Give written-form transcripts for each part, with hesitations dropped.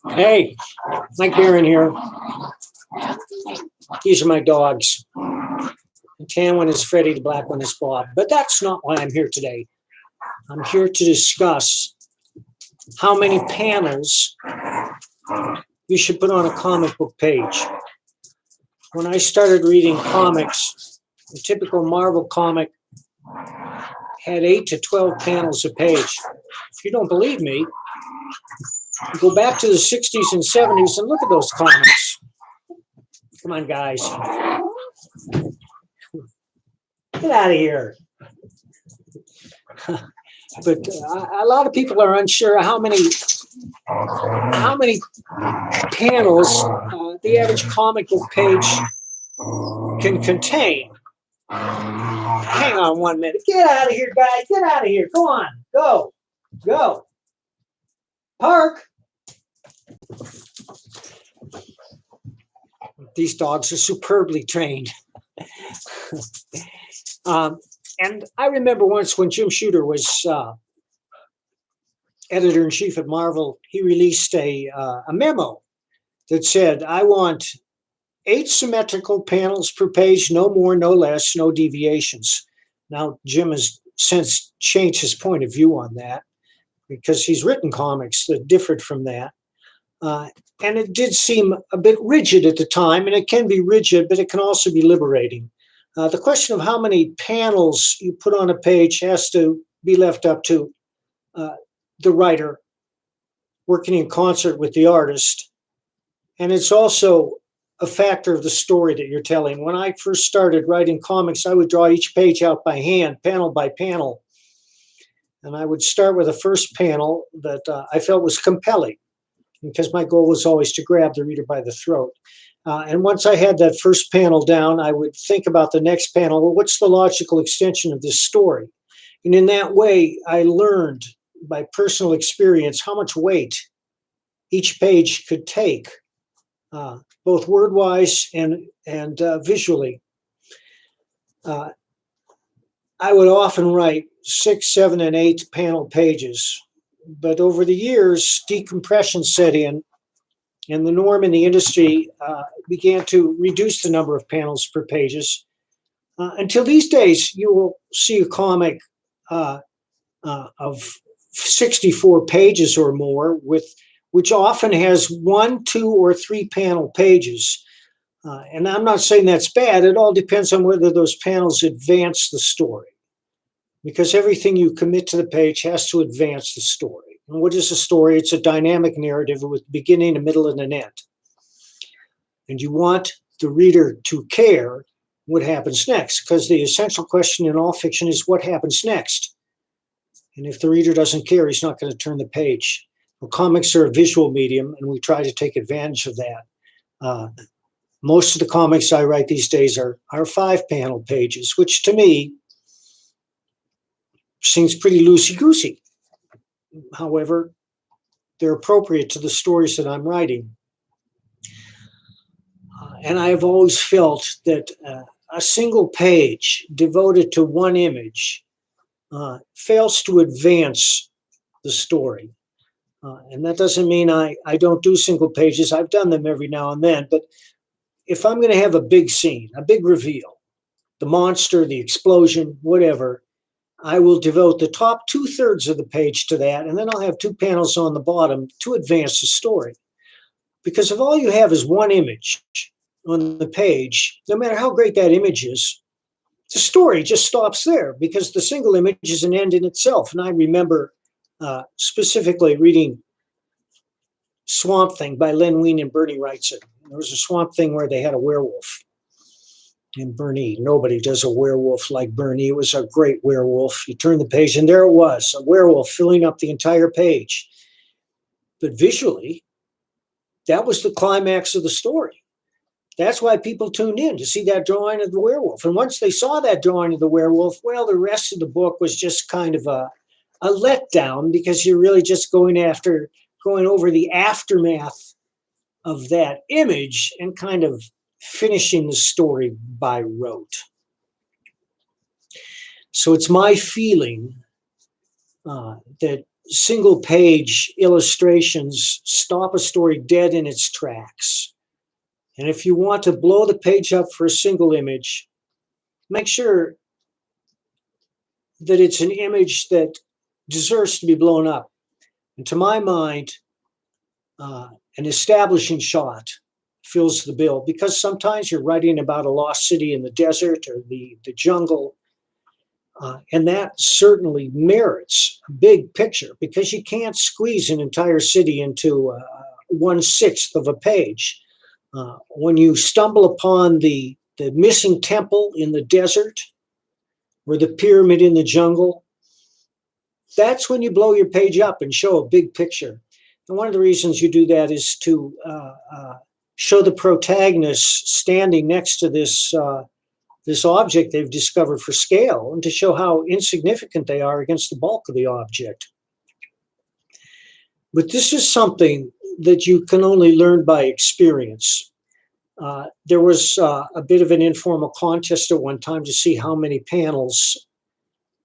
Hey, Mike Barron here. These are my dogs. The tan one is Freddie, the black one is Bob. But that's not why I'm here today. I'm here to discuss how many panels you should put on a comic book page. When I started reading comics, a typical Marvel comic had 8 to 12 panels a page. If you don't believe me, go back to the 60s and 70s and look at those comics. Come on, guys. Get out of here. But a lot of people are unsure how many panels the average comic book page can contain. Hang on 1 minute. Get out of here, guys. Get out of here. Go on. Go. Go. Park. These dogs are superbly trained. And I remember once when Jim Shooter was editor-in-chief at Marvel, he released a memo that said, I want 8 symmetrical panels per page, no more, no less, no deviations. Now, Jim has since changed his point of view on that because he's written comics that differed from that. And it did seem a bit rigid at the time, and it can be rigid, but it can also be liberating. The question of how many panels you put on a page has to be left up to the writer working in concert with the artist. And it's also a factor of the story that you're telling. When I first started writing comics, I would draw each page out by hand, panel by panel. And I would start with a first panel that I felt was compelling, because my goal was always to grab the reader by the throat. And once I had that first panel down, I would think about the next panel. Well, what's the logical extension of this story? And in that way, I learned by personal experience how much weight each page could take, both word-wise and visually. I would often write 6, 7, and 8 panel pages. But over the years, decompression set in, and the norm in the industry began to reduce the number of panels per pages. Until these days, you will see a comic of 64 pages or more, which often has 1, 2, or 3 panel pages. And I'm not saying that's bad. It all depends on whether those panels advance the story, because everything you commit to the page has to advance the story. And what is a story? It's a dynamic narrative with beginning, a middle, and an end. And you want the reader to care what happens next, because the essential question in all fiction is what happens next. And if the reader doesn't care, he's not going to turn the page. Well, comics are a visual medium, and we try to take advantage of that. Most of the comics I write these days are 5 panel pages, which to me seems pretty loosey-goosey. However, they're appropriate to the stories that I'm writing. And I've always felt that a single page devoted to one image fails to advance the story. And that doesn't mean I don't do single pages. I've done them every now and then. But if I'm going to have a big scene, a big reveal, the monster, the explosion, whatever, I will devote the top 2/3 of the page to that, and then I'll have 2 panels on the bottom to advance the story. Because if all you have is one image on the page, no matter how great that image is, the story just stops there, because the single image is an end in itself. And I remember specifically reading Swamp Thing by Len Wein and Bernie Wrightson. There was a Swamp Thing where they had a werewolf. And Bernie, nobody does a werewolf like Bernie. It was a great werewolf. You turn the page, and there it was, a werewolf filling up the entire page. But visually, that was the climax of the story. That's why people tuned in, to see that drawing of the werewolf. And once they saw that drawing of the werewolf, well, the rest of the book was just kind of a letdown, because you're really just going over the aftermath of that image and kind of finishing the story by rote. So it's my feeling that single page illustrations stop a story dead in its tracks. And if you want to blow the page up for a single image, make sure that it's an image that deserves to be blown up. And to my mind, an establishing shot fills the bill, because sometimes you're writing about a lost city in the desert or the jungle. And that certainly merits a big picture, because you can't squeeze an entire city into 1/6 of a page. When you stumble upon the missing temple in the desert or the pyramid in the jungle, that's when you blow your page up and show a big picture. And one of the reasons you do that is to show the protagonist standing next to this object they've discovered for scale, and to show how insignificant they are against the bulk of the object. But this is something that you can only learn by experience. There was a bit of an informal contest at one time to see how many panels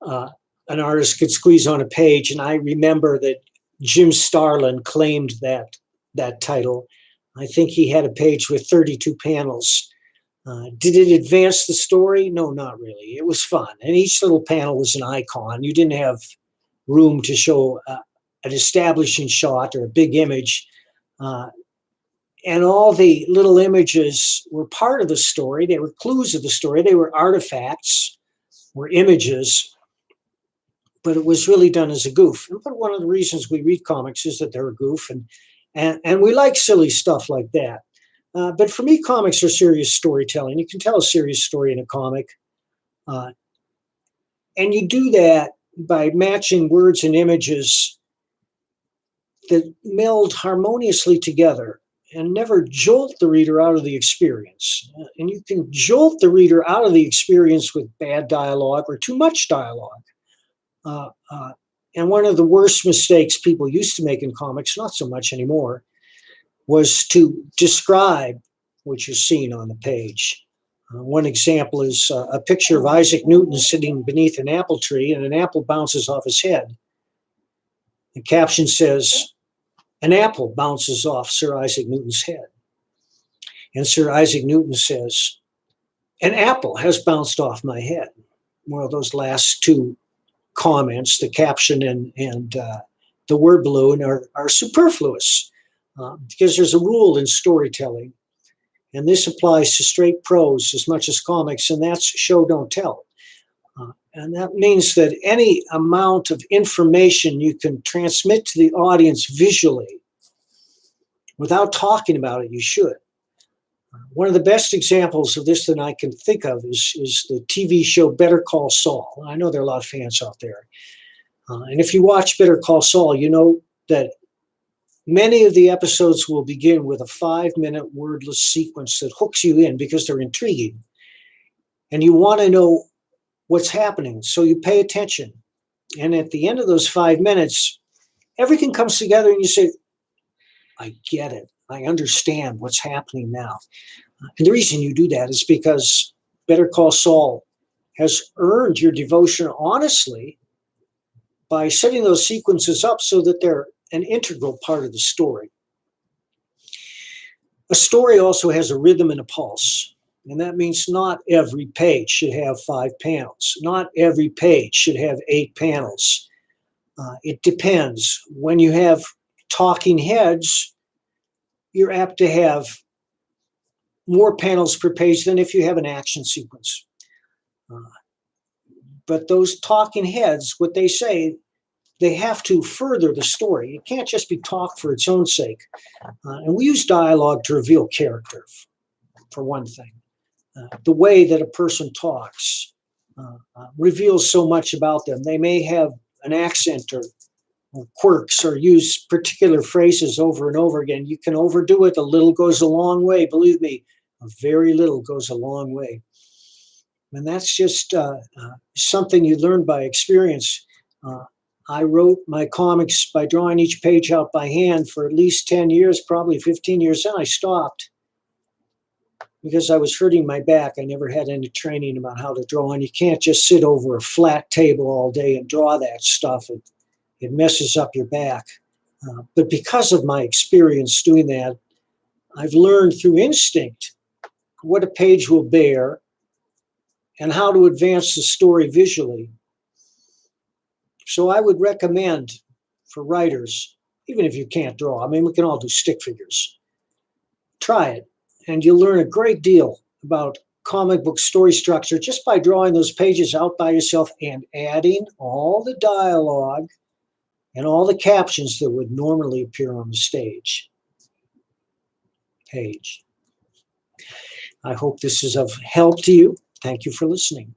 an artist could squeeze on a page, and I remember that Jim Starlin claimed that title. I think he had a page with 32 panels. Did it advance the story? No, not really. It was fun, and each little panel was an icon. You didn't have room to show an establishing shot or a big image. And all the little images were part of the story. They were clues of the story. They were artifacts, were images, but it was really done as a goof. But one of the reasons we read comics is that they're a goof, and we like silly stuff like that. But for me, comics are serious storytelling. You can tell a serious story in a comic. And you do that by matching words and images that meld harmoniously together and never jolt the reader out of the experience. And you can jolt the reader out of the experience with bad dialogue or too much dialogue. And one of the worst mistakes people used to make in comics, not so much anymore, was to describe what you're seeing on the page. One example is a picture of Isaac Newton sitting beneath an apple tree, and an apple bounces off his head. The caption says, "An apple bounces off Sir Isaac Newton's head." And Sir Isaac Newton says, "An apple has bounced off my head." Well, those last two comments, the caption and the word balloon, are superfluous, because there's a rule in storytelling, and this applies to straight prose as much as comics, and that's show, don't tell. And that means that any amount of information you can transmit to the audience visually without talking about it, you should. One of the best examples of this that I can think of is the TV show Better Call Saul. I know there are a lot of fans out there. And if you watch Better Call Saul, you know that many of the episodes will begin with a 5-minute wordless sequence that hooks you in because they're intriguing. And you want to know what's happening, so you pay attention. And at the end of those 5 minutes, everything comes together and you say, I get it. I understand what's happening now. And the reason you do that is because Better Call Saul has earned your devotion honestly by setting those sequences up so that they're an integral part of the story. A story also has a rhythm and a pulse, and that means not every page should have 5 panels. Not every page should have 8 panels. It depends. When you have talking heads, you're apt to have more panels per page than if you have an action sequence. But those talking heads, what they say, they have to further the story. It can't just be talk for its own sake. And we use dialogue to reveal character, for one thing. The way that a person talks reveals so much about them. They may have an accent or quirks or use particular phrases over and over again. You can overdo it. A little goes a long way. Believe me, a very little goes a long way. And that's just something you learn by experience. I wrote my comics by drawing each page out by hand for at least 10 years, probably 15 years. Then I stopped because I was hurting my back. I never had any training about how to draw, and you can't just sit over a flat table all day and draw that stuff. it messes up your back. But because of my experience doing that, I've learned through instinct what a page will bear and how to advance the story visually. So I would recommend for writers, even if you can't draw, I mean, we can all do stick figures. Try it, and you'll learn a great deal about comic book story structure just by drawing those pages out by yourself and adding all the dialogue and all the captions that would normally appear on the stage page. I hope this is of help to you. Thank you for listening.